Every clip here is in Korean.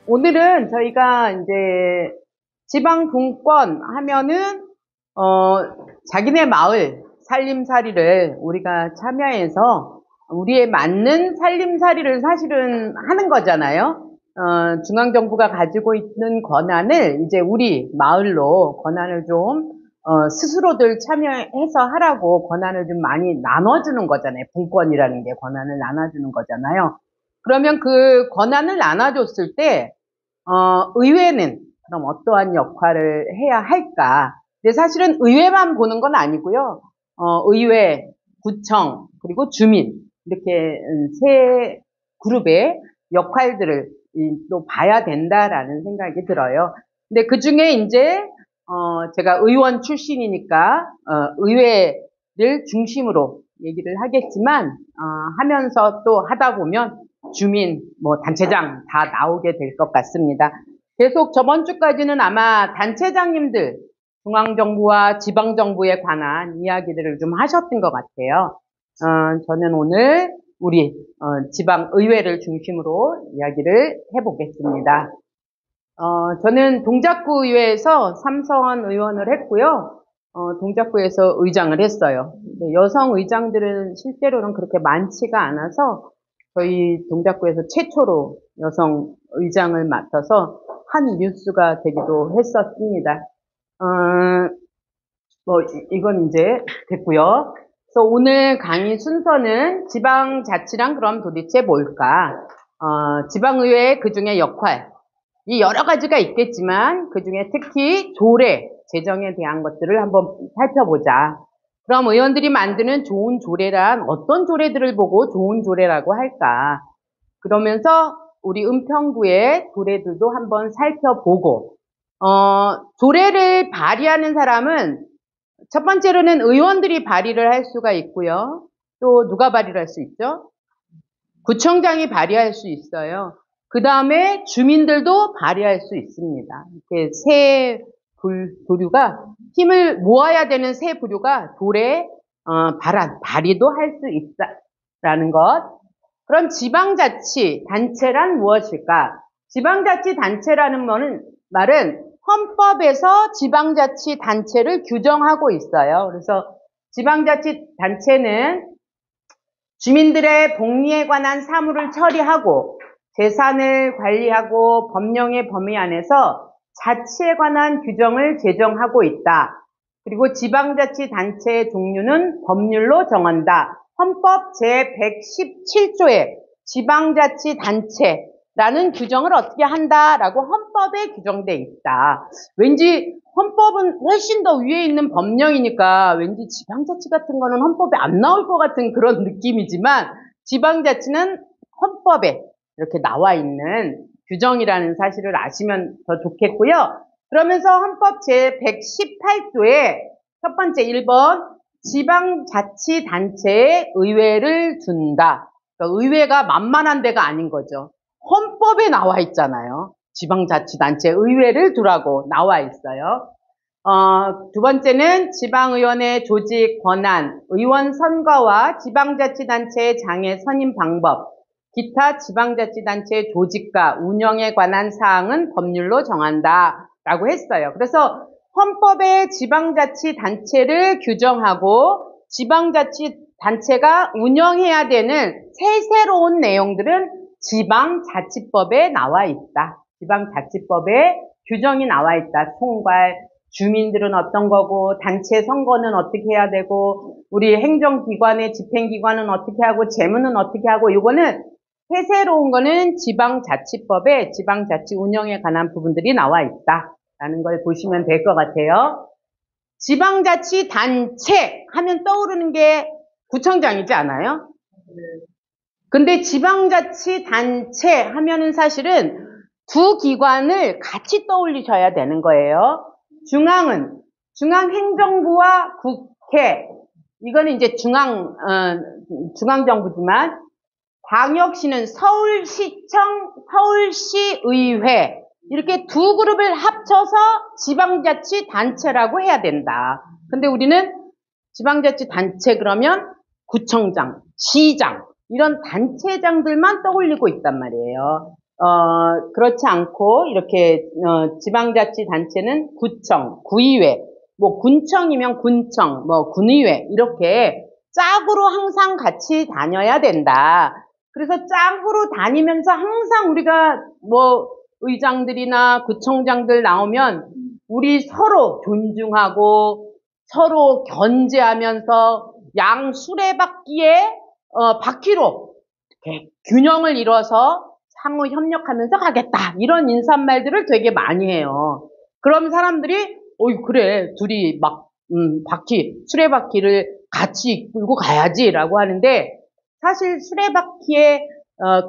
오늘은 저희가 이제 지방분권 하면은, 자기네 마을 살림살이를 우리가 참여해서 우리에 맞는 살림살이를 사실은 하는 거잖아요. 중앙정부가 가지고 있는 권한을 이제 우리 마을로 권한을 좀, 스스로들 참여해서 하라고 권한을 좀 많이 나눠주는 거잖아요. 분권이라는 게 권한을 나눠주는 거잖아요. 그러면 그 권한을 나눠줬을 때, 의회는 그럼 어떠한 역할을 해야 할까? 근데 사실은 의회만 보는 건 아니고요. 의회, 구청, 그리고 주민, 이렇게 세 그룹의 역할들을 또 봐야 된다라는 생각이 들어요. 근데 그 중에 이제, 제가 의원 출신이니까, 의회를 중심으로 얘기를 하겠지만, 하면서 또 하다 보면 주민, 단체장 다 나오게 될 것 같습니다. 계속 저번 주까지는 아마 단체장님들, 중앙정부와 지방정부에 관한 이야기들을 좀 하셨던 것 같아요. 저는 오늘 우리 지방의회를 중심으로 이야기를 해보겠습니다. 저는 동작구 의회에서 3선 의원을 했고요. 동작구에서 의장을 했어요. 여성 의장들은 실제로는 그렇게 많지가 않아서 저희 동작구에서 최초로 여성 의장을 맡아서 한 뉴스가 되기도 했었습니다. 이건 이제 됐고요. 그래서 오늘 강의 순서는 지방자치란 그럼 도대체 뭘까? 지방의회의 그 중에 역할, 이 여러 가지가 있겠지만 그 중에 특히 조례, 제정에 대한 것들을 한번 살펴보자. 그럼 의원들이 만드는 좋은 조례란 어떤 조례들을 보고 좋은 조례라고 할까? 그러면서 우리 은평구의 조례들도 한번 살펴보고, 조례를 발의하는 사람은 첫 번째로는 의원들이 발의를 할 수가 있고요. 또 누가 발의를 할 수 있죠? 구청장이 발의할 수 있어요. 그 다음에 주민들도 발의할 수 있습니다. 이렇게 세 부류가 힘을 모아야 되는 세 부류가 조례 발의도 할 수 있다라는 것. 그럼 지방자치단체란 무엇일까? 지방자치단체라는 말은 헌법에서 지방자치단체를 규정하고 있어요. 그래서 지방자치단체는 주민들의 복리에 관한 사무를 처리하고 재산을 관리하고 법령의 범위 안에서 자치에 관한 규정을 제정하고 있다. 그리고 지방자치단체의 종류는 법률로 정한다. 헌법 제117조에 지방자치단체라는 규정을 어떻게 한다라고 헌법에 규정돼 있다. 왠지 헌법은 훨씬 더 위에 있는 법령이니까 왠지 지방자치 같은 거는 헌법에 안 나올 것 같은 그런 느낌이지만 지방자치는 헌법에 이렇게 나와 있는 규정이라는 사실을 아시면 더 좋겠고요. 그러면서 헌법 제118조에 첫 번째 1번 지방자치단체에 의회를 둔다. 그러니까 의회가 만만한 데가 아닌 거죠. 헌법에 나와 있잖아요. 지방자치단체 의회를 두라고 나와 있어요. 두 번째는 지방의원의 조직 권한, 의원 선거와 지방자치단체의 장애 선임 방법, 기타 지방자치단체의 조직과 운영에 관한 사항은 법률로 정한다라고 했어요. 그래서 헌법에 지방자치단체를 규정하고 지방자치단체가 운영해야 되는 새로운 내용들은 지방자치법에 나와 있다. 지방자치법에 규정이 나와 있다. 총괄, 주민들은 어떤 거고, 단체 선거는 어떻게 해야 되고, 우리 행정기관의 집행기관은 어떻게 하고, 재무는 어떻게 하고, 이거는 새로운 거는 지방자치법에 지방자치 운영에 관한 부분들이 나와 있다라는 걸 보시면 될 것 같아요. 지방자치단체 하면 떠오르는 게 구청장이지 않아요? 근데 지방자치단체 하면은 사실은 두 기관을 같이 떠올리셔야 되는 거예요. 중앙은 중앙행정부와 국회, 이거는 이제 중앙정부지만 광역시는 서울시청, 서울시의회 이렇게 두 그룹을 합쳐서 지방자치단체라고 해야 된다. 근데 우리는 지방자치단체 그러면 구청장, 시장 이런 단체장들만 떠올리고 있단 말이에요. 그렇지 않고 이렇게 지방자치단체는 구청, 구의회, 뭐 군청이면 군청, 뭐 군의회 이렇게 짝으로 항상 같이 다녀야 된다. 그래서 짝으로 다니면서 항상 우리가 뭐 의장들이나 구청장들 나오면 우리 서로 존중하고 서로 견제하면서 양 수레바퀴에 바퀴로 이렇게 균형을 이뤄서 상호 협력하면서 가겠다. 이런 인사말들을 되게 많이 해요. 그럼 사람들이 어이 그래 둘이 막 수레바퀴를 같이 끌고 가야지라고 하는데 사실 수레바퀴의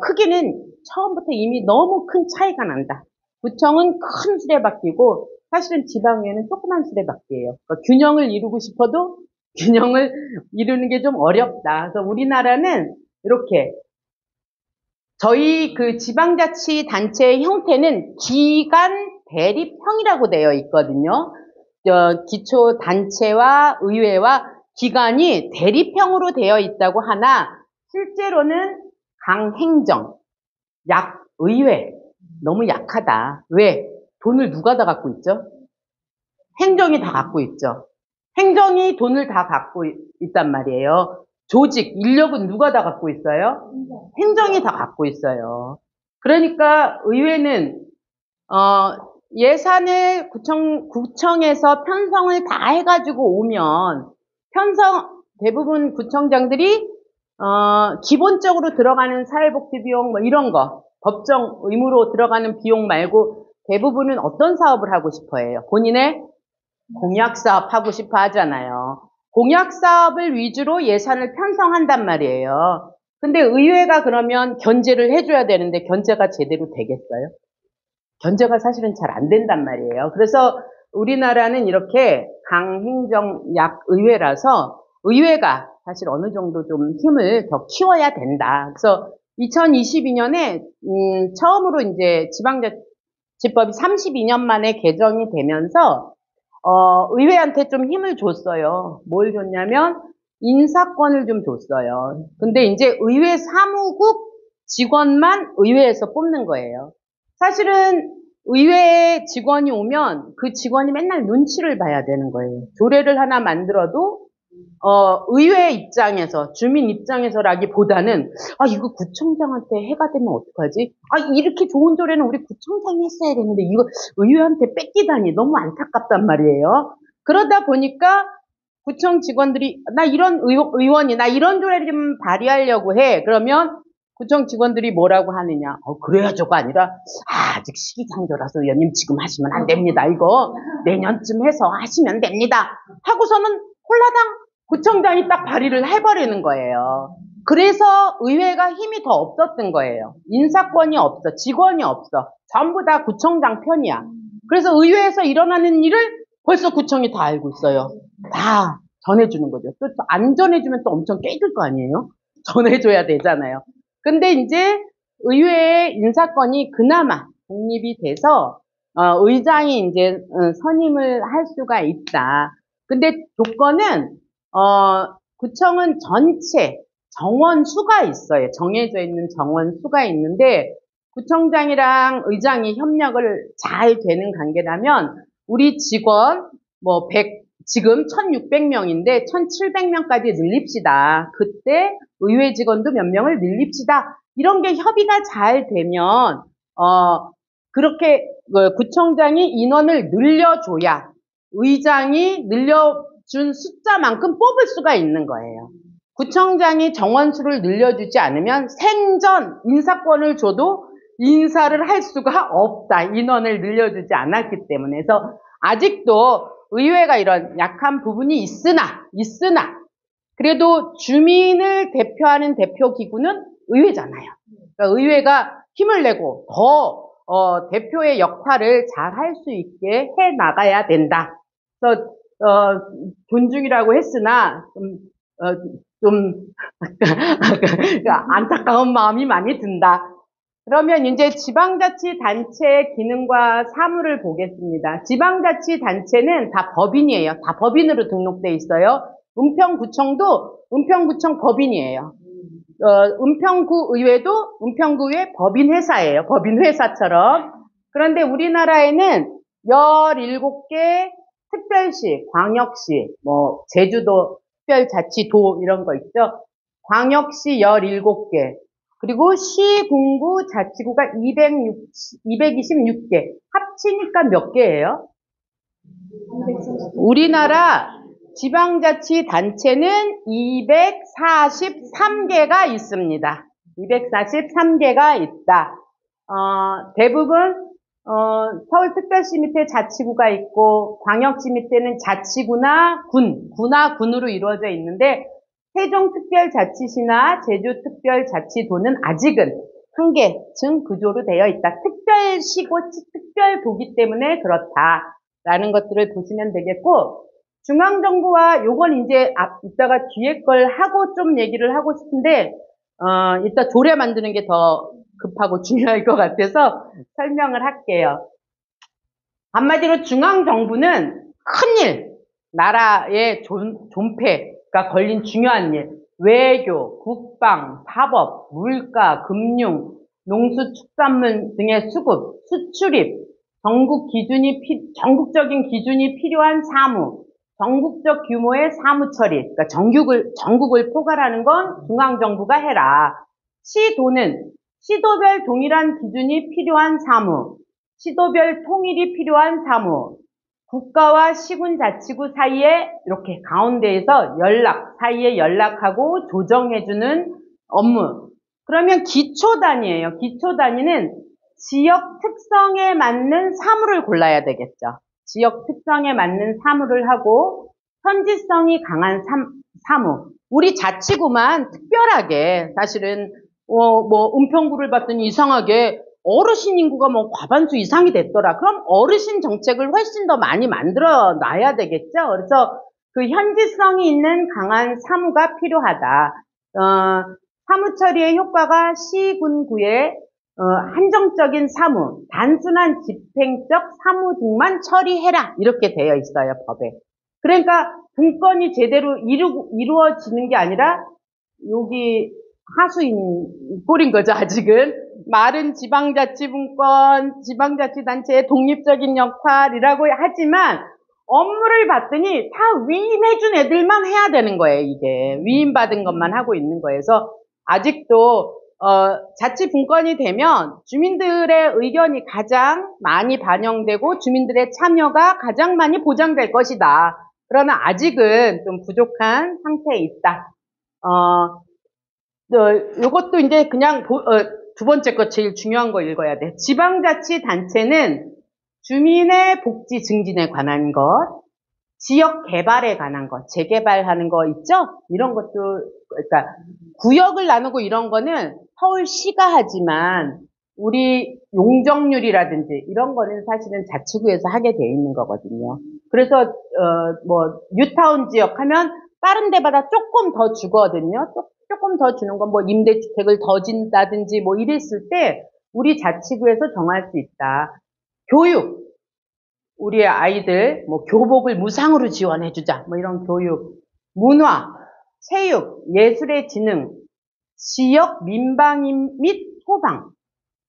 크기는 처음부터 이미 너무 큰 차이가 난다. 구청은 큰 수레바퀴고 사실은 지방에는 조그만 수레바퀴예요. 그러니까 균형을 이루고 싶어도 균형을 이루는 게 좀 어렵다. 그래서 우리나라는 이렇게 저희 그 지방자치단체의 형태는 기관 대립형이라고 되어 있거든요. 기초단체와 의회와 기관이 대립형으로 되어 있다고 하나 실제로는 강행정, 약의회 너무 약하다. 왜? 돈을 누가 다 갖고 있죠? 행정이 다 갖고 있죠. 행정이 돈을 다 갖고 있단 말이에요. 조직, 인력은 누가 다 갖고 있어요? 행정이 다 갖고 있어요. 그러니까 의회는 예산을 구청에서 편성을 다 해가지고 오면 대부분 구청장들이 기본적으로 들어가는 사회복지 비용 뭐 이런 거 법정 의무로 들어가는 비용 말고 대부분은 어떤 사업을 하고 싶어 해요? 본인의 공약사업 하고 싶어 하잖아요. 공약사업을 위주로 예산을 편성한단 말이에요. 근데 의회가 그러면 견제를 해줘야 되는데 견제가 제대로 되겠어요? 견제가 사실은 잘 안 된단 말이에요. 그래서 우리나라는 이렇게 강행정약의회라서 의회가 사실 어느 정도 좀 힘을 더 키워야 된다. 그래서 2022년에 처음으로 이제 지방자치법이 32년 만에 개정이 되면서 의회한테 좀 힘을 줬어요. 뭘 줬냐면 인사권을 좀 줬어요. 근데 이제 의회 사무국 직원만 의회에서 뽑는 거예요. 사실은 의회에 직원이 오면 그 직원이 맨날 눈치를 봐야 되는 거예요. 조례를 하나 만들어도 의회 입장에서, 주민 입장에서라기보다는 이거 구청장한테 해가 되면 어떡하지? 이렇게 좋은 조례는 우리 구청장이 했어야 되는데 이거 의회한테 뺏기다니 너무 안타깝단 말이에요. 그러다 보니까 구청 직원들이 나 이런 의원이 나 이런 조례를 좀 발의하려고 해. 그러면 구청 직원들이 뭐라고 하느냐? 그래야죠가 아니라 아직 시기상조라서 의원님 지금 하시면 안 됩니다. 이거 내년쯤 해서 하시면 됩니다. 하고서는 홀라당 구청장이 딱 발의를 해버리는 거예요. 그래서 의회가 힘이 더 없었던 거예요. 인사권이 없어, 직원이 없어. 전부 다 구청장 편이야. 그래서 의회에서 일어나는 일을 벌써 구청이 다 알고 있어요. 다 전해주는 거죠. 또 안 전해주면 또 엄청 깨질 거 아니에요? 전해줘야 되잖아요. 근데 이제 의회의 인사권이 그나마 독립이 돼서 의장이 이제 선임을 할 수가 있다. 근데 조건은 구청은 전체 정원 수가 있어요. 정해져 있는 정원 수가 있는데 구청장이랑 의장이 협력을 잘 되는 관계라면 우리 직원 지금 1600명인데 1700명까지 늘립시다. 그때 의회 직원도 몇 명을 늘립시다. 이런 게 협의가 잘 되면 그렇게 구청장이 인원을 늘려줘야 의장이 늘려준 숫자만큼 뽑을 수가 있는 거예요. 구청장이 정원수를 늘려주지 않으면 생전 인사권을 줘도 인사를 할 수가 없다. 인원을 늘려주지 않았기 때문에. 그래서 아직도 의회가 이런 약한 부분이 있으나 그래도 주민을 대표하는 대표기구는 의회잖아요. 그러니까 의회가 힘을 내고 더 대표의 역할을 잘 할 수 있게 해 나가야 된다. 그래서 존중이라고 했으나 좀 안타까운 마음이 많이 든다. 그러면 이제 지방자치단체의 기능과 사무를 보겠습니다. 지방자치단체는 다 법인이에요. 다 법인으로 등록돼 있어요. 은평구청도 은평구청 법인이에요. 은평구 의회도 은평구의 법인회사예요. 법인회사처럼. 그런데 우리나라에는 17개 특별시, 광역시, 뭐 제주도 특별자치도 이런 거 있죠. 광역시 17개, 그리고 시, 군구, 자치구가 226개. 합치니까 몇 개예요? 우리나라 지방자치단체는 243개가 있습니다. 243개가 있다. 대부분 서울특별시 밑에 자치구가 있고 광역시 밑에는 자치구나 구나 군으로 이루어져 있는데 세종특별자치시나 제주특별자치도는 아직은 한계층 구조로 되어 있다. 특별시고 특별도기 때문에 그렇다라는 것들을 보시면 되겠고, 중앙정부와 요건 이제 이따가 뒤에 걸 하고 좀 얘기를 하고 싶은데 이따 조례 만드는 게 더 급하고 중요할 것 같아서 설명을 할게요. 한마디로 중앙정부는 큰일, 나라의 존폐가 걸린 중요한 일, 외교, 국방, 사법, 물가, 금융, 농수축산물 등의 수급, 수출입, 전국적인 기준이 필요한 사무, 전국적 규모의 사무 처리, 그러니까 전국을 포괄하는 건 중앙정부가 해라. 시도는 시도별 동일한 기준이 필요한 사무, 시도별 통일이 필요한 사무, 국가와 시군 자치구 사이에 이렇게 가운데에서 사이에 연락하고 조정해주는 업무. 그러면 기초단위예요. 기초단위는 지역 특성에 맞는 사무를 골라야 되겠죠. 지역 특성에 맞는 사무를 하고 현지성이 강한 사무. 우리 자치구만 특별하게 사실은 뭐 은평구를 봤더니 이상하게 어르신 인구가 뭐 과반수 이상이 됐더라. 그럼 어르신 정책을 훨씬 더 많이 만들어 놔야 되겠죠. 그래서 그 현지성이 있는 강한 사무가 필요하다. 사무 처리의 효과가 시군구의 한정적인 사무, 단순한 집행적 사무 등만 처리해라. 이렇게 되어 있어요, 법에. 그러니까 분권이 제대로 이루어지는 게 아니라 여기 하수인 꼴인 거죠, 아직은. 말은 지방자치분권, 지방자치단체의 독립적인 역할이라고 하지만 업무를 봤더니 다 위임해준 애들만 해야 되는 거예요, 이게. 위임받은 것만 하고 있는 거예요. 그래서 아직도 자치분권이 되면 주민들의 의견이 가장 많이 반영되고 주민들의 참여가 가장 많이 보장될 것이다. 그러나 아직은 좀 부족한 상태에 있다. 요것도 이제 그냥 두 번째 거 제일 중요한 거 읽어야 돼. 지방자치단체는 주민의 복지 증진에 관한 것, 지역 개발에 관한 것, 재개발하는 거 있죠? 이런 것도, 그러니까 구역을 나누고 이런 거는 서울시가 하지만 우리 용적률이라든지 이런 거는 사실은 자치구에서 하게 돼 있는 거거든요. 그래서 뭐 뉴타운 지역 하면 다른 데보다 조금 더 주거든요. 조금 더 주는 건 뭐 임대주택을 더 준다든지 뭐 이랬을 때 우리 자치구에서 정할 수 있다. 교육, 우리의 아이들 뭐 교복을 무상으로 지원해주자 뭐 이런 교육, 문화, 체육, 예술의 진흥, 지역 민방위 및 소방,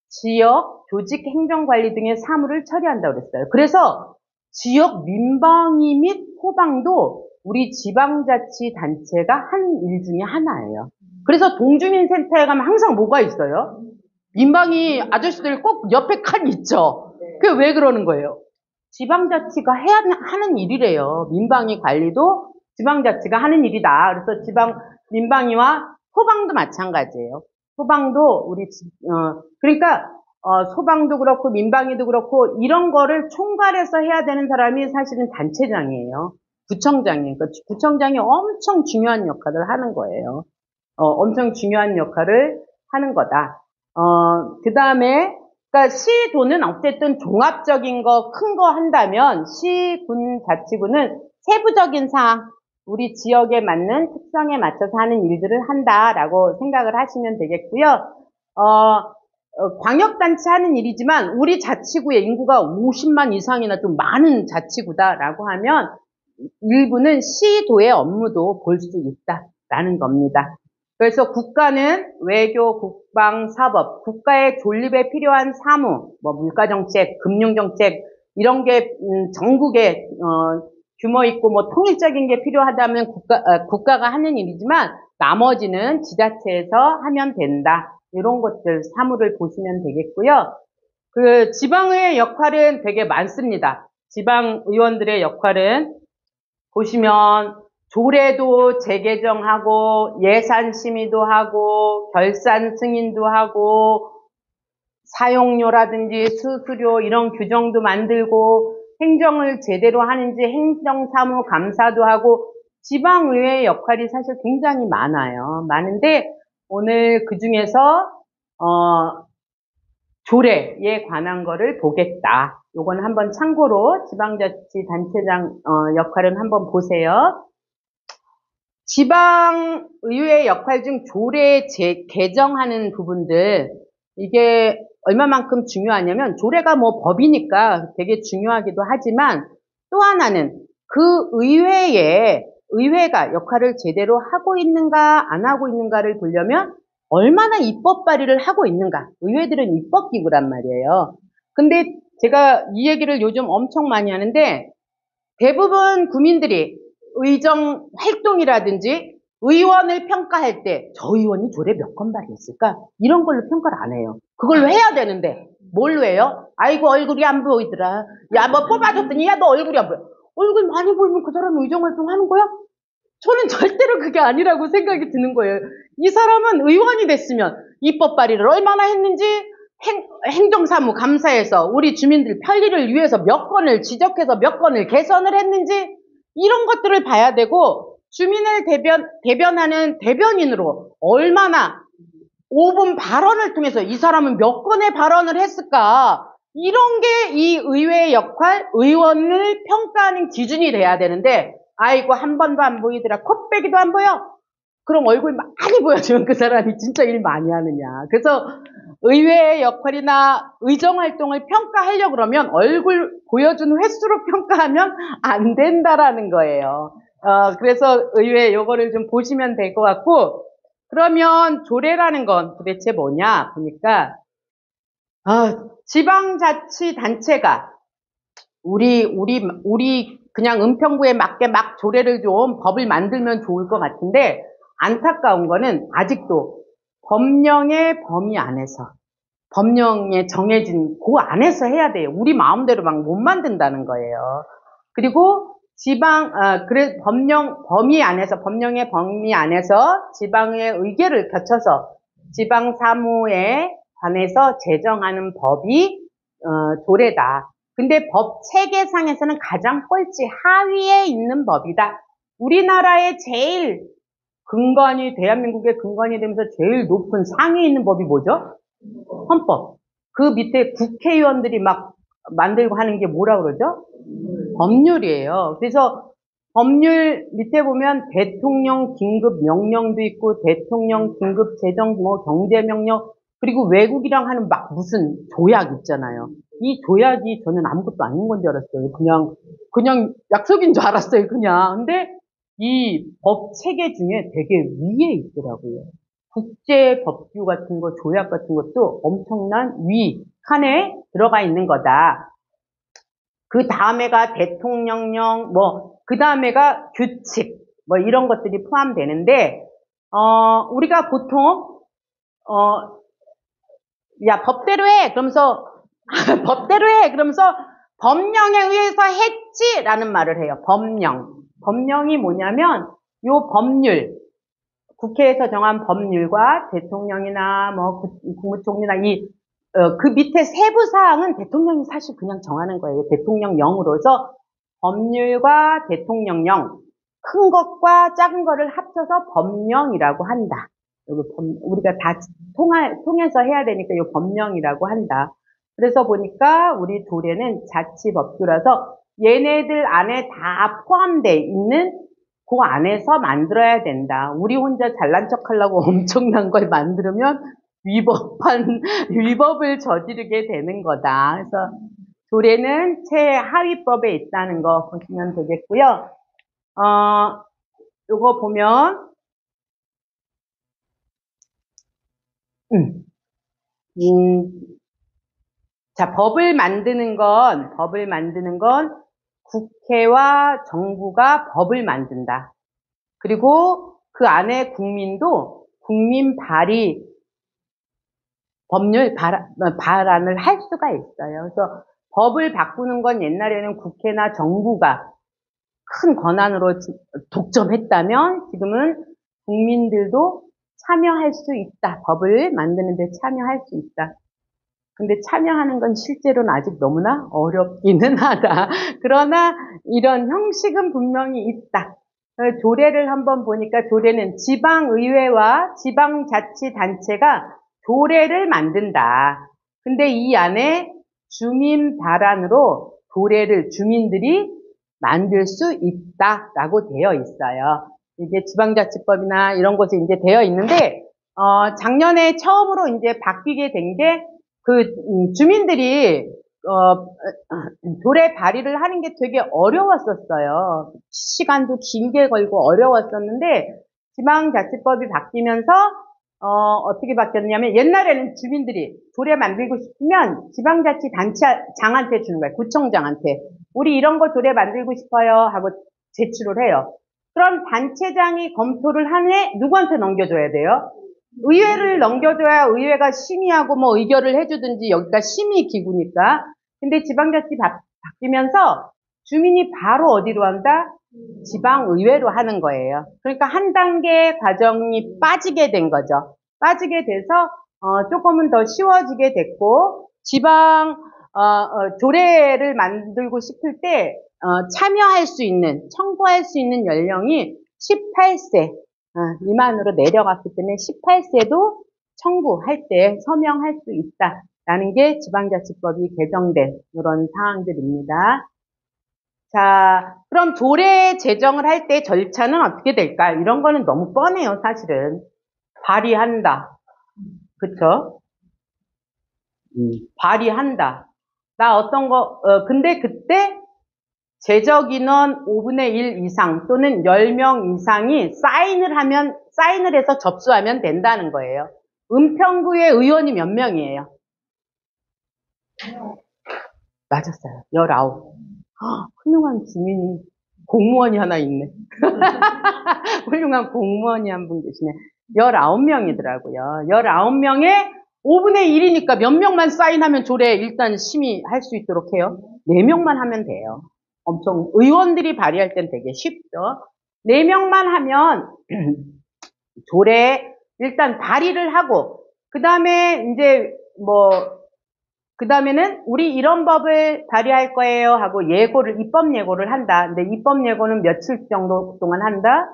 지역 조직 행정관리 등의 사무를 처리한다고 그랬어요. 그래서 지역 민방위 및 소방도 우리 지방자치단체가 한 일 중에 하나예요. 그래서 동주민센터에 가면 항상 뭐가 있어요? 민방위 아저씨들 꼭 옆에 칸 있죠. 그게 왜 그러는 거예요? 지방자치가 하는 일이래요. 민방위 관리도 지방자치가 하는 일이다. 그래서 민방위와 소방도 마찬가지예요. 소방도 그러니까 소방도 그렇고 민방위도 그렇고 이런 거를 총괄해서 해야 되는 사람이 사실은 단체장이에요. 구청장이에요. 그러니까 구청장이 엄청 중요한 역할을 하는 거예요. 엄청 중요한 역할을 하는 거다. 그 다음에 그러니까 시도는 어쨌든 종합적인 거, 큰 거 한다면 시, 군, 자치구는 세부적인 사항, 우리 지역에 맞는 특성에 맞춰서 하는 일들을 한다라고 생각을 하시면 되겠고요. 광역단체 하는 일이지만 우리 자치구의 인구가 50만 이상이나 좀 많은 자치구다라고 하면 일부는 시도의 업무도 볼 수 있다라는 겁니다. 그래서 국가는 외교, 국방, 사법, 국가의 존립에 필요한 사무, 뭐 물가정책, 금융정책 이런 게 전국에 규모 있고 뭐 통일적인 게 필요하다면 국가가 하는 일이지만 나머지는 지자체에서 하면 된다. 이런 것들 사무를 보시면 되겠고요. 그 지방의회 역할은 되게 많습니다. 지방의원들의 역할은 보시면 조례도 재개정하고 예산 심의도 하고 결산 승인도 하고 사용료라든지 수수료 이런 규정도 만들고 행정을 제대로 하는지 행정사무 감사도 하고 지방의회의 역할이 사실 굉장히 많은데 오늘 그 중에서 조례에 관한 거를 보겠다. 요건 한번 참고로 지방자치단체장 역할은 한번 보세요. 지방의회 역할 중 조례 개정하는 부분들 이게 얼마만큼 중요하냐면 조례가 뭐 법이니까 되게 중요하기도 하지만 또 하나는 그 의회가 역할을 제대로 하고 있는가 안 하고 있는가를 보려면 얼마나 입법 발의를 하고 있는가. 의회들은 입법기구란 말이에요. 근데 제가 이 얘기를 요즘 엄청 많이 하는데 대부분 국민들이 의정 활동이라든지 의원을 평가할 때 저 의원이 조례 몇 건 발의했을까? 이런 걸로 평가를 안 해요. 그걸로 해야 되는데 뭘로 해요? 아이고 얼굴이 안 보이더라. 야 뭐 뽑아줬더니 야 너 얼굴이 안 보여. 얼굴 많이 보이면 그 사람이 의정 활동 하는 거야? 저는 절대로 그게 아니라고 생각이 드는 거예요. 이 사람은 의원이 됐으면 입법 발의를 얼마나 했는지 행정사무 감사에서 우리 주민들 편리를 위해서 몇 건을 지적해서 몇 건을 개선을 했는지 이런 것들을 봐야 되고 주민을 대변하는 대변인으로 얼마나 5분 발언을 통해서 이 사람은 몇 건의 발언을 했을까 이런 게 이 의회의 역할, 의원을 평가하는 기준이 돼야 되는데 아이고 한 번도 안 보이더라. 콧배기도 안 보여. 그럼 얼굴 많이 보여주면 그 사람이 진짜 일 많이 하느냐. 그래서 의회의 역할이나 의정활동을 평가하려고 그러면 얼굴 보여주는 횟수로 평가하면 안 된다라는 거예요. 그래서 의회 요거를 좀 보시면 될 것 같고 그러면 조례라는 건 도대체 뭐냐 보니까 지방자치단체가 우리 그냥 은평구에 맞게 막 조례를 좀 법을 만들면 좋을 것 같은데 안타까운 거는 아직도 법령의 범위 안에서 법령에 정해진 그 안에서 해야 돼요. 우리 마음대로 막 못 만든다는 거예요. 그리고 법령의 범위 안에서 지방의 의결을 거쳐서 지방 사무에 관해서 제정하는 법이 조례다. 근데 법 체계상에서는 가장 꼴찌 하위에 있는 법이다. 우리나라의 제일 대한민국의 근간이 되면서 제일 높은 상위에 있는 법이 뭐죠? 헌법. 그 밑에 국회의원들이 막 만들고 하는 게 뭐라 그러죠? 법률이에요. 그래서 법률 밑에 보면 대통령 긴급 명령도 있고 대통령 긴급 재정 뭐 경제명령 그리고 외국이랑 하는 막 무슨 조약 있잖아요. 이 조약이 저는 아무것도 아닌 건 줄 알았어요. 그냥 약속인 줄 알았어요. 그냥. 근데 이 법 체계 중에 되게 위에 있더라고요. 국제 법규 같은 거, 조약 같은 것도 엄청난 위 칸에 들어가 있는 거다. 그 다음에가 대통령령, 그 다음에가 규칙, 이런 것들이 포함되는데, 우리가 보통, 야, 법대로 해! 그러면서, 법대로 해! 그러면서, 법령에 의해서 했지! 라는 말을 해요. 법령. 법령이 뭐냐면, 요 법률, 국회에서 정한 법률과 대통령이나 국무총리나 그 밑에 세부 사항은 대통령이 사실 그냥 정하는 거예요. 대통령령으로서 법률과 대통령령 큰 것과 작은 거를 합쳐서 법령이라고 한다. 우리가 다 통해서 해야 되니까 이 법령이라고 한다. 그래서 보니까 우리 조례는 자치법규라서 얘네들 안에 다 포함되어 있는 그 안에서 만들어야 된다. 우리 혼자 잘난 척 하려고 엄청난 걸 만들면 위법을 저지르게 되는 거다. 그래서 조례는 최하위법에 있다는 거 보시면 되겠고요. 요거 보면 음, 음, 자, 법을 만드는 건 국회와 정부가 법을 만든다. 그리고 그 안에 국민도 국민 발의 법률 발안을 할 수가 있어요. 그래서 법을 바꾸는 건 옛날에는 국회나 정부가 큰 권한으로 독점했다면 지금은 국민들도 참여할 수 있다. 법을 만드는 데 참여할 수 있다. 근데 참여하는 건 실제로는 아직 너무나 어렵기는 하다. 그러나 이런 형식은 분명히 있다. 조례를 한번 보니까 조례는 지방의회와 지방자치단체가 조례를 만든다. 근데 이 안에 주민 발안으로 조례를 주민들이 만들 수 있다라고 되어 있어요. 이게 지방자치법이나 이런 곳에 이제 되어 있는데, 작년에 처음으로 이제 바뀌게 된 게, 주민들이, 조례 발의를 하는 게 되게 어려웠었어요. 시간도 길게 걸고 어려웠었는데, 지방자치법이 바뀌면서, 어떻게 바뀌었냐면, 옛날에는 주민들이 조례 만들고 싶으면 지방자치단체장한테 주는 거예요. 구청장한테. 우리 이런 거 조례 만들고 싶어요 하고 제출을 해요. 그럼 단체장이 검토를 한 해 누구한테 넘겨줘야 돼요? 의회를 넘겨줘야 의회가 심의하고 뭐 의결을 해주든지. 여기가 심의기구니까. 근데 지방자치 바뀌면서 주민이 바로 어디로 한다? 지방의회로 하는 거예요. 그러니까 한 단계 과정이 빠지게 된 거죠. 빠지게 돼서 조금은 더 쉬워지게 됐고, 조례를 만들고 싶을 때 참여할 수 있는, 청구할 수 있는 연령이 18세 미만으로 내려갔기 때문에 18세도 청구할 때 서명할 수 있다라는 게 지방자치법이 개정된 이런 사항들입니다. 자, 그럼 조례 제정을 할 때 절차는 어떻게 될까? 이런 거는 너무 뻔해요, 사실은. 발의한다. 그쵸? 발의한다. 나 어떤 거, 근데 그때 제적 인원 5분의 1 이상 또는 10명 이상이 사인을 해서 접수하면 된다는 거예요. 은평구의 의원이 몇 명이에요? 맞았어요. 19. 훌륭한 주민이, 공무원이 하나 있네. 훌륭한 공무원이 한 분 계시네. 19명이더라고요. 19명에 5분의 1이니까 몇 명만 사인하면 조례 일단 심의할 수 있도록 해요. 4명만 하면 돼요. 엄청, 의원들이 발의할 땐 되게 쉽죠. 4명만 하면 조례 일단 발의를 하고, 그 다음에 이제 그 다음에는 우리 이런 법을 발의할 거예요 하고 입법 예고를 한다. 근데 입법 예고는 며칠 정도 동안 한다?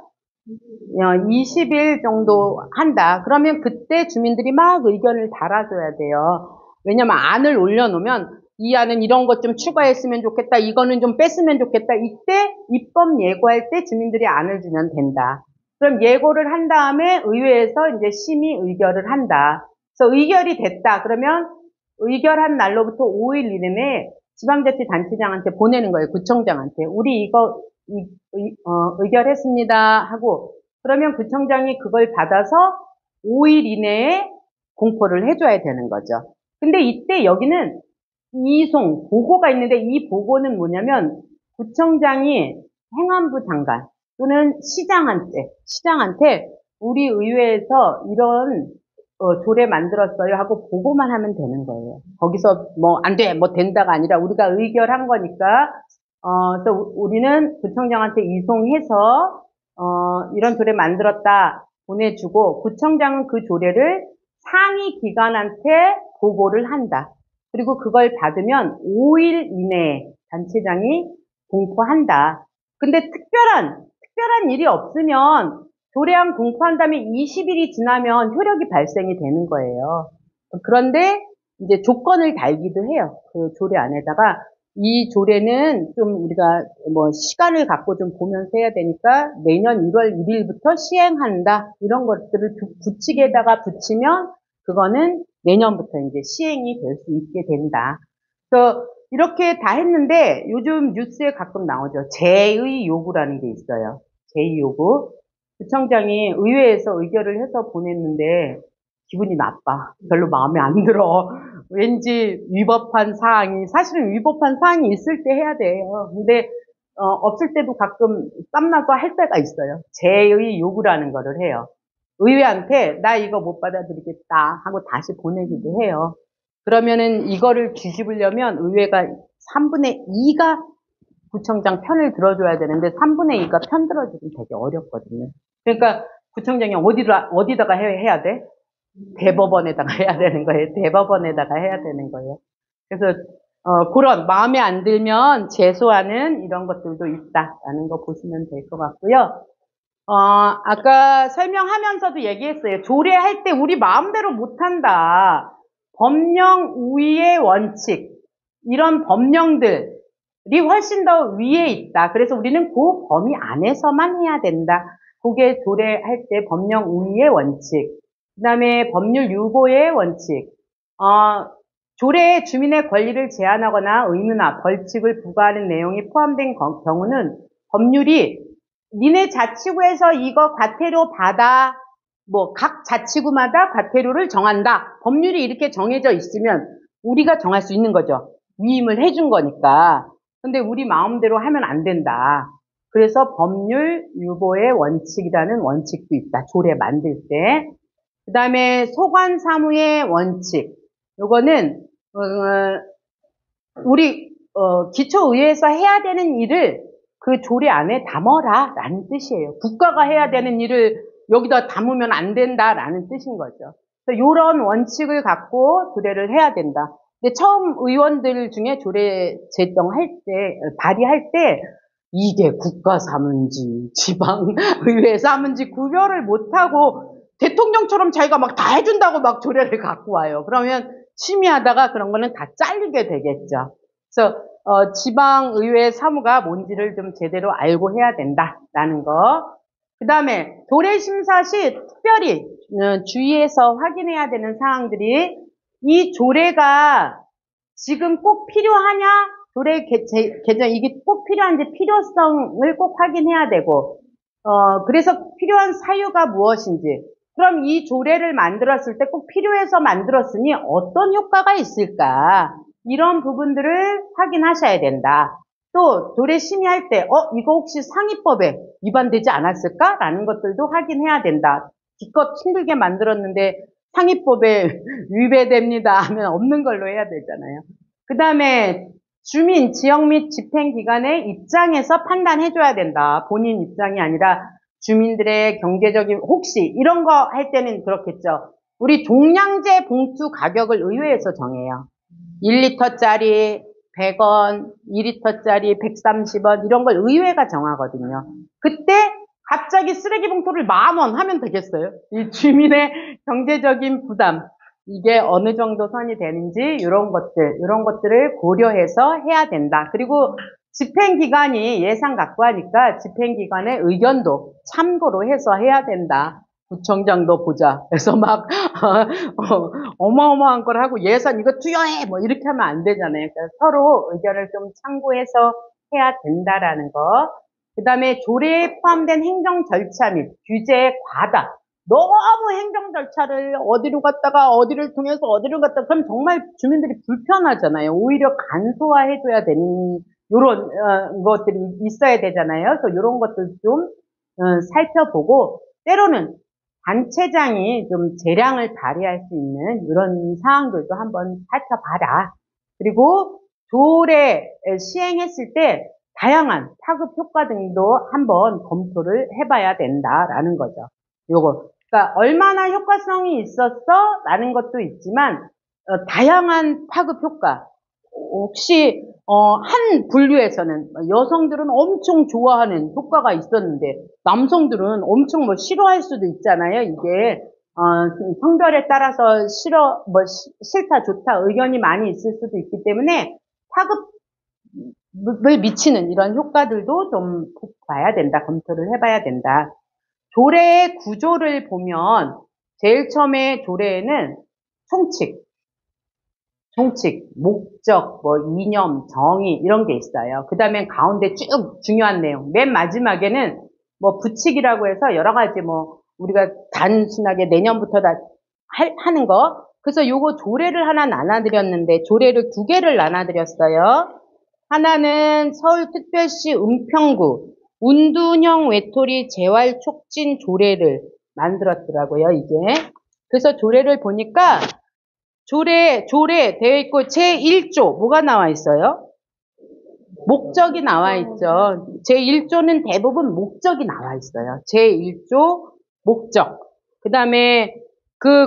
20일 정도 한다. 그러면 그때 주민들이 막 의견을 달아줘야 돼요. 왜냐면 안을 올려놓으면 이 안은 이런 것 좀 추가했으면 좋겠다. 이거는 좀 뺐으면 좋겠다. 이때 입법 예고할 때 주민들이 안을 주면 된다. 그럼 예고를 한 다음에 의회에서 이제 심의 의결을 한다. 그래서 의결이 됐다. 그러면 의결한 날로부터 5일 이내에 지방자치단체장한테 보내는 거예요. 구청장한테. 우리 이거 의결했습니다 하고, 그러면 구청장이 그걸 받아서 5일 이내에 공포를 해줘야 되는 거죠. 근데 이때 여기는 보고가 있는데, 이 보고는 뭐냐면 구청장이 행안부 장관 또는 시장한테 우리 의회에서 이런 조례 만들었어요 하고 보고만 하면 되는 거예요. 거기서 안 돼, 된다가 아니라 우리가 의결한 거니까, 그래서 우리는 구청장한테 이송해서, 이런 조례 만들었다 보내주고, 구청장은 그 조례를 상위 기관한테 보고를 한다. 그리고 그걸 받으면 5일 이내에 단체장이 공포한다. 근데 특별한 일이 없으면 조례안 공포한 다음에 20일이 지나면 효력이 발생이 되는 거예요. 그런데 이제 조건을 달기도 해요. 그 조례 안에다가 이 조례는 좀 우리가 시간을 갖고 좀 보면서 해야 되니까 내년 1월 1일부터 시행한다. 이런 것들을 붙이게다가 붙이면 그거는 내년부터 이제 시행이 될 수 있게 된다. 그래서 이렇게 다 했는데 요즘 뉴스에 가끔 나오죠. 제의 요구라는 게 있어요. 제의 요구. 구청장이 의회에서 의결을 해서 보냈는데 기분이 나빠. 별로 마음에 안 들어. 왠지 위법한 사항이, 사실은 위법한 사항이 있을 때 해야 돼요. 근데, 없을 때도 가끔 땀나서 할 때가 있어요. 제의 요구라는 거를 해요. 의회한테 나 이거 못 받아들이겠다 하고 다시 보내기도 해요. 그러면은 이거를 뒤집으려면 의회가 3분의 2가 구청장 편을 들어줘야 되는데 3분의 2가 편 들어주기 되게 어렵거든요. 그러니까 구청장이 어디다가 해야 돼? 대법원에다가 해야 되는 거예요. 대법원에다가 해야 되는 거예요. 그래서 그런 마음에 안 들면 제소하는 이런 것들도 있다라는 거 보시면 될 것 같고요. 아까 설명하면서도 얘기했어요. 조례할 때 우리 마음대로 못한다. 법령 우위의 원칙, 이런 법령들이 훨씬 더 위에 있다. 그래서 우리는 그 범위 안에서만 해야 된다. 그게 조례할 때 법령 우위의 원칙, 그 다음에 법률 유보의 원칙, 조례에 주민의 권리를 제한하거나 의무나 벌칙을 부과하는 내용이 포함된 경우는 법률이 니네 자치구에서 이거 과태료 받아, 뭐 각 자치구마다 과태료를 정한다. 법률이 이렇게 정해져 있으면 우리가 정할 수 있는 거죠. 위임을 해준 거니까. 근데 우리 마음대로 하면 안 된다. 그래서 법률 유보의 원칙이라는 원칙도 있다. 조례 만들 때. 그 다음에 소관 사무의 원칙. 요거는 우리 기초의회에서 해야 되는 일을 그 조례 안에 담아라 라는 뜻이에요. 국가가 해야 되는 일을 여기다 담으면 안 된다라는 뜻인 거죠. 그래서 이런 원칙을 갖고 조례를 해야 된다. 근데 처음 의원들 중에 조례 제정할 때, 발의할 때 이게 국가 사문지 지방의회 사문지 구별을 못하고 대통령처럼 자기가 막 다 해준다고 막 조례를 갖고 와요. 그러면 심의하다가 그런 거는 다 잘리게 되겠죠. 그래서 지방의회 사무가 뭔지를 좀 제대로 알고 해야 된다라는 거. 그 다음에 조례심사 시 특별히 주의해서 확인해야 되는 사항들이 이 조례가 지금 꼭 필요하냐? 조례 개정 이게 꼭 필요한지 필요성을 꼭 확인해야 되고 그래서 필요한 사유가 무엇인지 그럼 이 조례를 만들었을 때 꼭 필요해서 만들었으니 어떤 효과가 있을까? 이런 부분들을 확인하셔야 된다. 또 조례 심의할 때 이거 혹시 상위법에 위반되지 않았을까? 라는 것들도 확인해야 된다. 기껏 힘들게 만들었는데 상위법에 위배됩니다 하면 없는 걸로 해야 되잖아요. 그 다음에 주민, 지역 및 집행기관의 입장에서 판단해줘야 된다. 본인 입장이 아니라 주민들의 경제적인 혹시 이런 거 할 때는 그렇겠죠. 우리 종량제 봉투 가격을 의회에서 정해요. 1리터짜리 100원, 2리터짜리 130원 이런 걸 의회가 정하거든요. 그때 갑자기 쓰레기 봉투를 10,000원 하면 되겠어요? 이 주민의 경제적인 부담 이게 어느 정도 선이 되는지 이런 것들을 고려해서 해야 된다. 그리고 집행기관이 예산 갖고 하니까 집행기관의 의견도 참고로 해서 해야 된다. 구청장도 보자. 그래서 막 어마어마한 걸 하고 예산 이거 투여해 뭐 이렇게 하면 안 되잖아요. 그러니까 서로 의견을 좀 참고해서 해야 된다라는 거. 그 다음에 조례에 포함된 행정 절차 및 규제의 과다. 너무 행정 절차를 어디로 갔다가 어디를 통해서 어디로 갔다가 그럼 정말 주민들이 불편하잖아요. 오히려 간소화해줘야 되는 이런 것들이 있어야 되잖아요. 그래서 이런 것들 좀 살펴보고 때로는 단체장이 좀 재량을 발휘할 수 있는 이런 사항들도 한번 살펴봐라. 그리고 조례 시행했을 때 다양한 파급 효과 등도 한번 검토를 해봐야 된다라는 거죠. 요거. 그러니까 얼마나 효과성이 있었어? 라는 것도 있지만 다양한 파급 효과. 혹시 한 분류에서는 여성들은 엄청 좋아하는 효과가 있었는데 남성들은 엄청 뭐 싫어할 수도 있잖아요. 이게 성별에 따라서 싫다 좋다 의견이 많이 있을 수도 있기 때문에 파급을 미치는 이런 효과들도 좀 봐야 된다. 검토를 해봐야 된다. 조례의 구조를 보면 제일 처음에 조례에는 총칙, 목적, 뭐 이념, 정의 이런 게 있어요. 그 다음에 가운데 쭉 중요한 내용. 맨 마지막에는 뭐 부칙이라고 해서 여러 가지 뭐 우리가 단순하게 내년부터 다 하는 거. 그래서 요거 조례를 하나 나눠드렸는데, 조례를 2개를 나눠드렸어요. 하나는 서울특별시 은평구 운둔형 외톨이 재활 촉진 조례를 만들었더라고요, 이게. 그래서 조례를 보니까, 조례 되어 있고, 제1조, 뭐가 나와 있어요? 목적이 나와 있죠. 제1조는 대부분 목적이 나와 있어요. 제1조 목적. 그 다음에,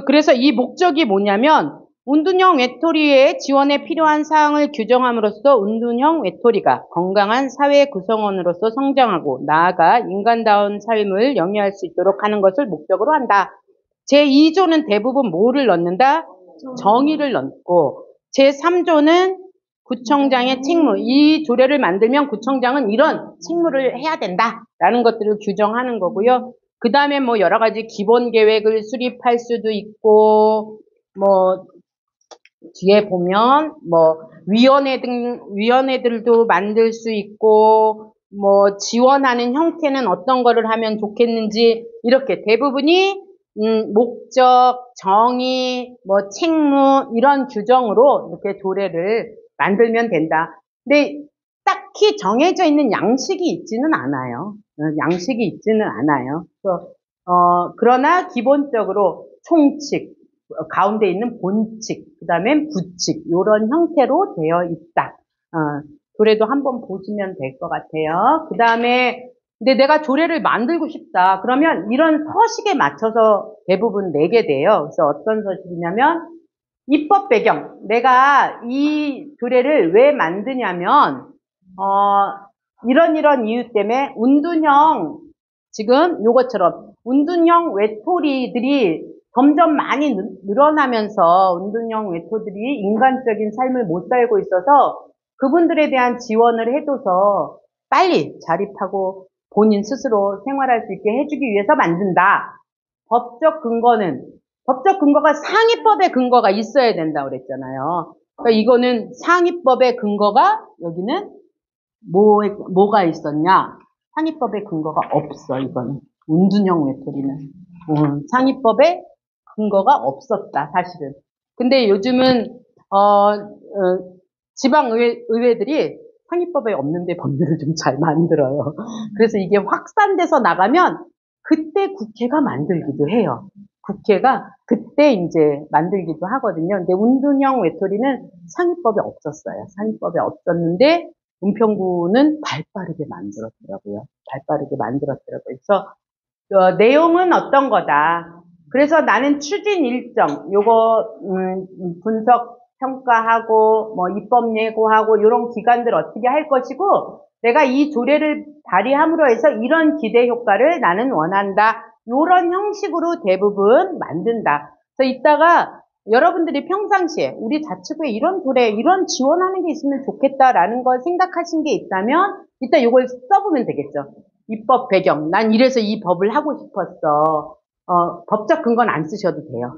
그래서 이 목적이 뭐냐면, 운둔형 외톨이의 지원에 필요한 사항을 규정함으로써 운둔형 외톨이가 건강한 사회 구성원으로서 성장하고 나아가 인간다운 삶을 영위할 수 있도록 하는 것을 목적으로 한다. 제2조는 대부분 뭐를 넣는다? 정의를 넣고, 제3조는 구청장의 책무, 이 조례를 만들면 구청장은 이런 책무를 해야 된다라는 것들을 규정하는 거고요. 그 다음에 뭐 여러 가지 기본 계획을 수립할 수도 있고, 뭐 뒤에 보면 뭐 위원회들도 만들 수 있고, 뭐 지원하는 형태는 어떤 거를 하면 좋겠는지 이렇게 대부분이 목적, 정의, 뭐 책무 이런 규정으로 이렇게 조례를 만들면 된다. 근데 딱히 정해져 있는 양식이 있지는 않아요. 양식이 있지는 않아요. 그러나 기본적으로 총칙, 가운데 있는 본칙, 그 다음에 부칙, 이런 형태로 되어 있다. 조례도 한번 보시면 될 것 같아요. 그 다음에, 근데 내가 조례를 만들고 싶다. 그러면 이런 서식에 맞춰서 대부분 내게 돼요. 그래서 어떤 서식이냐면, 입법 배경. 내가 이 조례를 왜 만드냐면, 이런 이유 때문에 운둔형, 지금 요것처럼 운둔형 외톨이들이 점점 많이 늘어나면서 운둔형 외톨이들이 인간적인 삶을 못 살고 있어서 그분들에 대한 지원을 해줘서 빨리 자립하고 본인 스스로 생활할 수 있게 해주기 위해서 만든다. 법적 근거가 상위법의 근거가 있어야 된다고 그랬잖아요. 그러니까 이거는 상위법의 근거가 여기는 뭐가 있었냐? 상위법의 근거가 없어, 이거는. 운둔형 외톨이는. 상위법에 근거가 없었다, 사실은. 근데 요즘은, 지방의회들이 상위법에 없는데 법률을 좀 잘 만들어요. 그래서 이게 확산돼서 나가면 그때 국회가 만들기도 해요. 국회가 그때 이제 만들기도 하거든요. 근데 운둔형 외톨이는 상위법에 없었어요. 상위법에 없었는데, 은평구는 발빠르게 만들었더라고요. 발빠르게 만들었더라고요. 그래서, 내용은 어떤 거다. 그래서 나는 추진 일정, 요거, 분석, 평가하고, 뭐, 입법 예고하고, 이런 기관들 어떻게 할 것이고, 내가 이 조례를 발의함으로 해서 이런 기대 효과를 나는 원한다. 요런 형식으로 대부분 만든다. 그래서 이따가 여러분들이 평상시에 우리 자치구에 이런 조례, 이런 지원하는 게 있으면 좋겠다라는 걸 생각하신 게 있다면, 이따 요걸 써보면 되겠죠. 입법 배경. 난 이래서 이 법을 하고 싶었어. 법적 근거는 안 쓰셔도 돼요.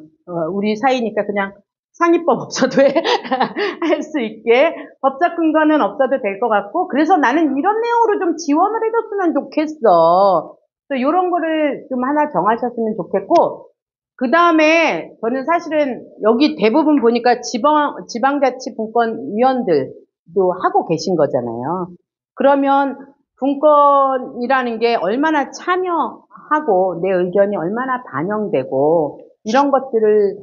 우리 사이니까 그냥 상위법 없어도 할 수 있게 법적 근거는 없어도 될 것 같고, 그래서 나는 이런 내용으로 좀 지원을 해줬으면 좋겠어. 그래서 이런 거를 좀 하나 정하셨으면 좋겠고, 그 다음에 저는 사실은 여기 대부분 보니까 지방자치분권위원들도 하고 계신 거잖아요. 그러면 분권이라는 게 얼마나 참여하고 내 의견이 얼마나 반영되고 이런 것들을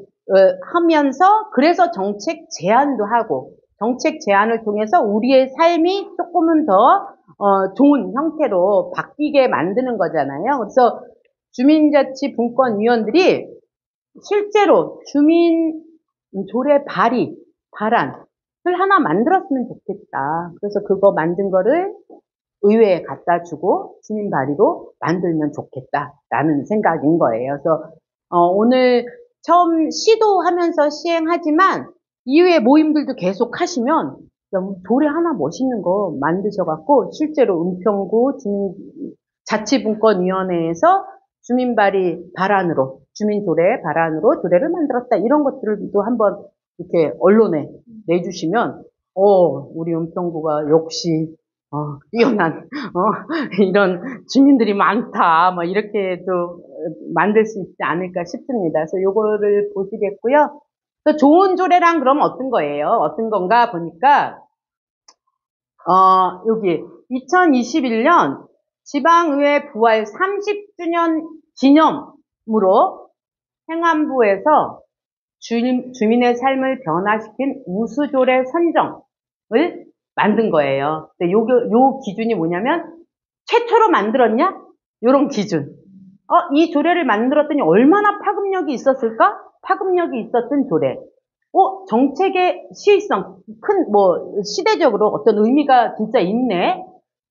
하면서, 그래서 정책 제안도 하고, 정책 제안을 통해서 우리의 삶이 조금은 더 좋은 형태로 바뀌게 만드는 거잖아요. 그래서 주민자치분권위원들이 실제로 주민 조례 발안을 하나 만들었으면 좋겠다. 그래서 그거 만든 거를 의회에 갖다 주고 주민 발의로 만들면 좋겠다라는 생각인 거예요. 그래서 오늘 처음 시도하면서 시행하지만 이후에 모임들도 계속 하시면 조례 하나 멋있는 거 만드셔갖고 실제로 은평구 자치분권위원회에서 주민발의 발안으로, 주민조례 발안으로 조례를 만들었다. 이런 것들도 한번 이렇게 언론에 내주시면, 우리 은평구가 역시 뛰어난, 이런 주민들이 많다, 뭐, 이렇게도 만들 수 있지 않을까 싶습니다. 그래서 요거를 보시겠고요. 또 좋은 조례랑 그럼 어떤 거예요? 어떤 건가 보니까, 여기, 2021년 지방의회 부활 30주년 기념으로 행안부에서 주민의 삶을 변화시킨 우수조례 선정을 만든 거예요. 근데 요 기준이 뭐냐면, 최초로 만들었냐? 요런 기준. 이 조례를 만들었더니 얼마나 파급력이 있었을까? 파급력이 있었던 조례. 정책의 시의성, 시대적으로 어떤 의미가 진짜 있네?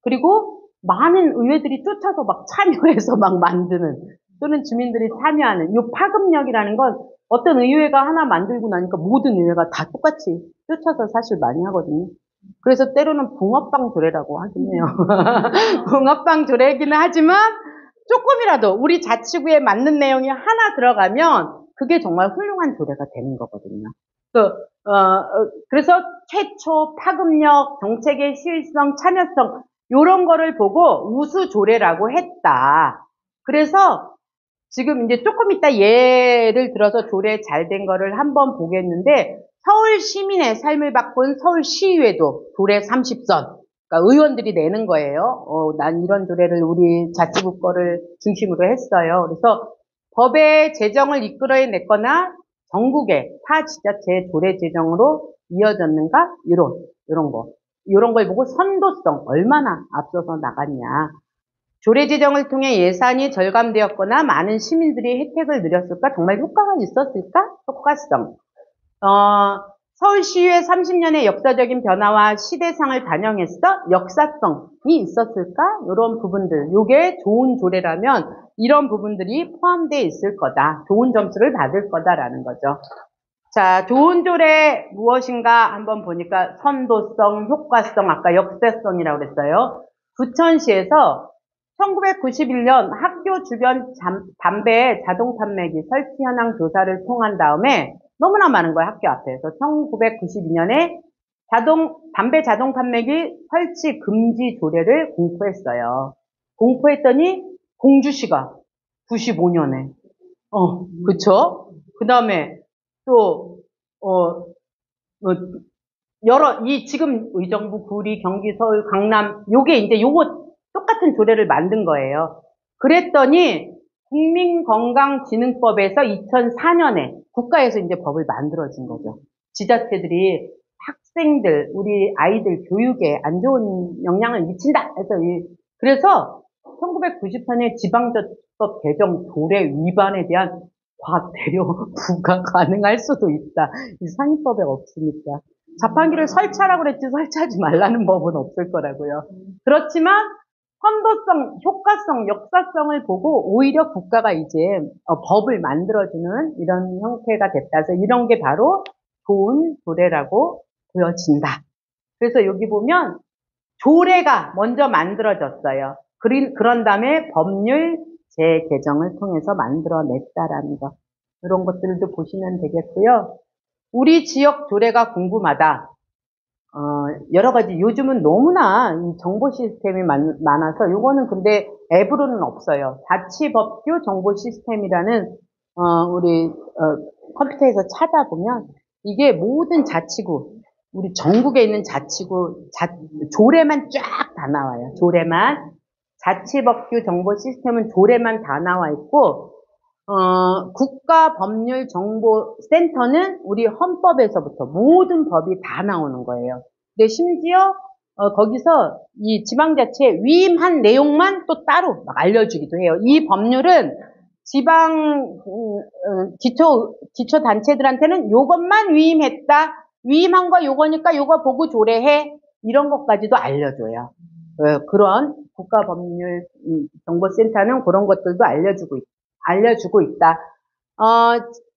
그리고 많은 의회들이 쫓아서 막 참여해서 막 만드는, 또는 주민들이 참여하는, 요 파급력이라는 건 어떤 의회가 하나 만들고 나니까 모든 의회가 다 똑같이 쫓아서 사실 많이 하거든요. 그래서 때로는 붕어빵 조례라고 하긴 해요. 붕어빵 조례이기는 하지만 조금이라도 우리 자치구에 맞는 내용이 하나 들어가면 그게 정말 훌륭한 조례가 되는 거거든요. 그래서 최초, 파급력, 정책의 시의성, 참여성 이런 거를 보고 우수 조례라고 했다. 그래서 지금 이제 조금 이따 예를 들어서 조례 잘 된 거를 한번 보겠는데, 서울 시민의 삶을 바꾼 서울시의회도 조례 30선, 그러니까 의원들이 내는 거예요. 난 이런 조례를 우리 자치구 거를 중심으로 했어요. 그래서 법의 제정을 이끌어냈거나 전국의 타 지자체의 조례 제정으로 이어졌는가? 이런 거. 이런 걸 보고 선도성 얼마나 앞서서 나갔냐. 조례 제정을 통해 예산이 절감되었거나 많은 시민들이 혜택을 누렸을까? 정말 효과가 있었을까? 효과성. 서울시의회 30년의 역사적인 변화와 시대상을 반영했어? 역사성이 있었을까? 이런 부분들. 요게 좋은 조례라면 이런 부분들이 포함되어 있을 거다. 좋은 점수를 받을 거다라는 거죠. 자, 좋은 조례 무엇인가 한번 보니까 선도성, 효과성, 아까 역사성이라고 그랬어요. 부천시에서 1991년 학교 주변 담배 자동 판매기 설치 현황 조사를 통한 다음에 너무나 많은 거예요, 학교 앞에서. 1992년에 담배 자동 판매기 설치 금지 조례를 공포했어요. 공포했더니 공주시가 95년에. 그쵸? 그 다음에 또, 지금 의정부, 구리, 경기, 서울, 강남, 요거 똑같은 조례를 만든 거예요. 그랬더니 국민건강진흥법에서 2004년에 국가에서 이제 법을 만들어진 거죠. 지자체들이 학생들, 우리 아이들 교육에 안 좋은 영향을 미친다 그래서 1994년에 지방자치법 개정 조례 위반에 대한 과태료 부과 가능할 수도 있다. 이 상위법에 없으니까. 자판기를 설치하라고 그랬지 설치하지 말라는 법은 없을 거라고요. 그렇지만 선도성, 효과성, 역사성을 보고 오히려 국가가 이제 법을 만들어주는 이런 형태가 됐다. 그래서 이런 게 바로 좋은 조례라고 보여진다. 그래서 여기 보면 조례가 먼저 만들어졌어요. 그런 다음에 법률 재개정을 통해서 만들어냈다라는 것. 이런 것들도 보시면 되겠고요. 우리 지역 조례가 궁금하다. 여러 가지 요즘은 너무나 정보 시스템이 많아서 요거는 근데 앱으로는 없어요. 자치법규 정보 시스템이라는 우리 컴퓨터에서 찾아보면 이게 모든 자치구 우리 전국에 있는 자치구 조례만 쫙 다 나와요. 조례만 자치법규 정보 시스템은 조례만 다 나와 있고 국가법률정보센터는 우리 헌법에서부터 모든 법이 다 나오는 거예요. 근데 심지어 거기서 이 지방자치에 위임한 내용만 또 따로 막 알려주기도 해요. 이 법률은 지방 기초단체들한테는 요것만 위임했다. 위임한 거 요거니까 요거 보고 조례해. 이런 것까지도 알려줘요. 그런 국가법률정보센터는 그런 것들도 알려주고 있다.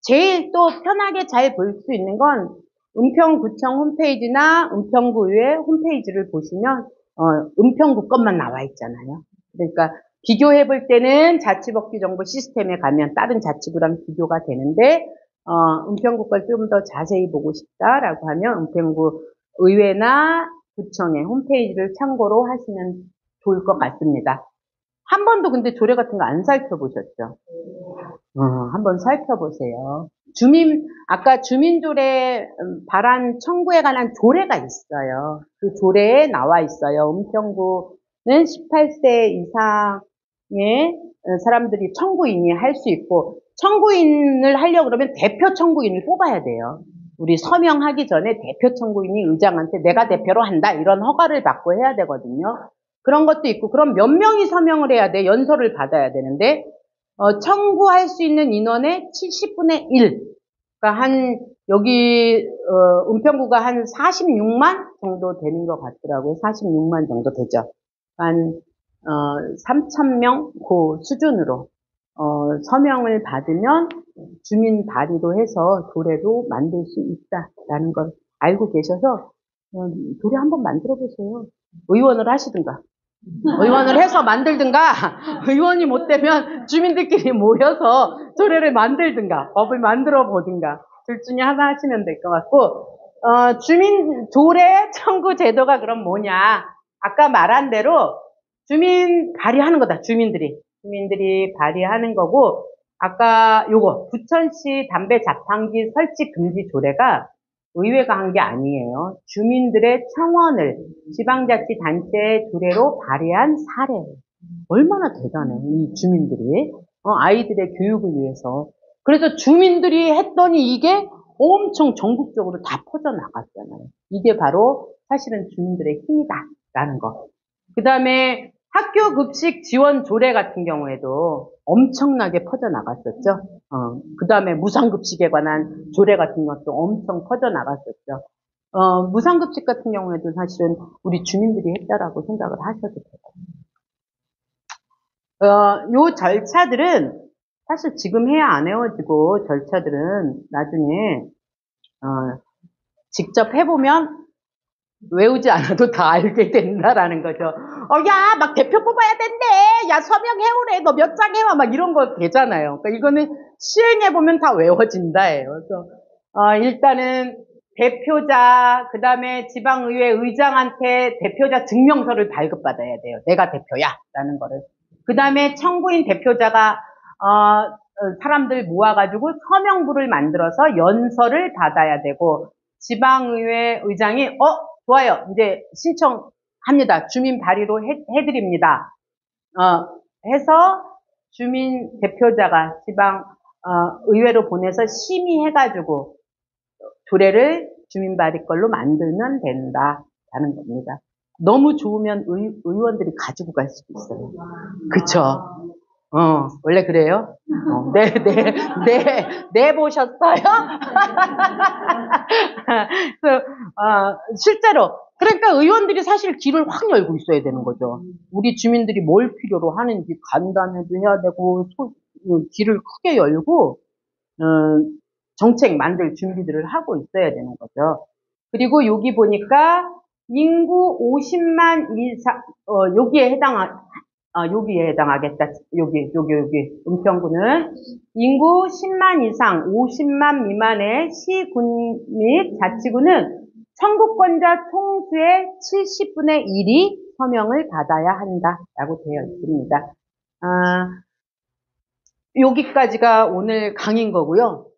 제일 또 편하게 잘 볼 수 있는 건 은평구청 홈페이지나 은평구의회 홈페이지를 보시면 은평구 것만 나와 있잖아요. 그러니까 비교해 볼 때는 자치법규 정보 시스템에 가면 다른 자치구랑 비교가 되는데 은평구 걸 좀 더 자세히 보고 싶다라고 하면 은평구 의회나 구청의 홈페이지를 참고로 하시면 좋을 것 같습니다. 한 번도 근데 조례 같은 거 안 살펴보셨죠? 한번 살펴보세요. 아까 주민조례 발안 청구에 관한 조례가 있어요. 그 조례에 나와 있어요. 은평구는 18세 이상의 사람들이 청구인이 할 수 있고, 청구인을 하려고 그러면 대표 청구인을 뽑아야 돼요. 우리 서명하기 전에 대표 청구인이 의장한테 내가 대표로 한다 이런 허가를 받고 해야 되거든요. 그런 것도 있고, 그럼 몇 명이 서명을 해야 돼? 연서를 받아야 되는데, 청구할 수 있는 인원의 70분의 1. 그러니까 여기, 은평구가 한 46만 정도 되는 것 같더라고요. 46만 정도 되죠. 한, 3,000명 그 수준으로, 서명을 받으면 주민 발의로 해서 조례도 만들 수 있다라는 걸 알고 계셔서, 조례 한번 만들어 보세요. 의원을 하시든가. 의원을 해서 만들든가, 의원이 못 되면 주민들끼리 모여서 조례를 만들든가, 법을 만들어 보든가, 둘 중에 하나 하시면 될 것 같고, 주민 조례 청구 제도가 그럼 뭐냐? 아까 말한 대로 주민 발의하는 거다, 주민들이 발의하는 거고, 아까 요거, 부천시 담배 자판기 설치 금지 조례가 의회가 한 게 아니에요. 주민들의 청원을 지방자치단체의 조례로 발의한 사례. 얼마나 대단해, 이 주민들이. 아이들의 교육을 위해서. 그래서 주민들이 했더니 이게 엄청 전국적으로 다 퍼져나갔잖아요. 이게 바로 사실은 주민들의 힘이다라는 거. 그 다음에 학교 급식 지원 조례 같은 경우에도 엄청나게 퍼져나갔었죠. 그 다음에 무상급식에 관한 조례 같은 것도 엄청 퍼져나갔었죠. 무상급식 같은 경우에도 사실은 우리 주민들이 했다라고 생각을 하셔도 돼요. 요 절차들은 사실 지금 해야 안 외워지고 절차들은 나중에, 직접 해보면 외우지 않아도 다 알게 된다라는 거죠. 야, 막 대표 뽑아야 된대. 야, 서명해오래. 너 몇 장 해와. 막 이런 거 되잖아요. 그러니까 이거는 시행해보면 다 외워진다예요. 그래서, 일단은 대표자, 그 다음에 지방의회 의장한테 대표자 증명서를 발급받아야 돼요. 내가 대표야. 라는 거를. 그 다음에 청구인 대표자가, 사람들 모아가지고 서명부를 만들어서 연서를 받아야 되고, 지방의회 의장이, 좋아요. 이제 신청합니다. 주민 발의로 해드립니다. 해서 주민 대표자가 지방, 의회로 보내서 심의해가지고 조례를 주민 발의 걸로 만들면 된다라는 겁니다. 너무 좋으면 의원들이 가지고 갈 수도 있어요. 그쵸? 원래 그래요? 네, 보셨어요? 그래서, 실제로. 그러니까 의원들이 사실 길을 확 열고 있어야 되는 거죠. 우리 주민들이 뭘 필요로 하는지 간담회도 해야 되고, 길을 크게 열고, 정책 만들 준비들을 하고 있어야 되는 거죠. 그리고 여기 보니까 인구 50만 이상, 여기에 해당하겠다. 여기. 은평구는 인구 10만 이상 50만 미만의 시군 및 자치구는 청구권자 총수의 70분의 1이 서명을 받아야 한다라고 되어 있습니다. 여기까지가 오늘 강의인 거고요.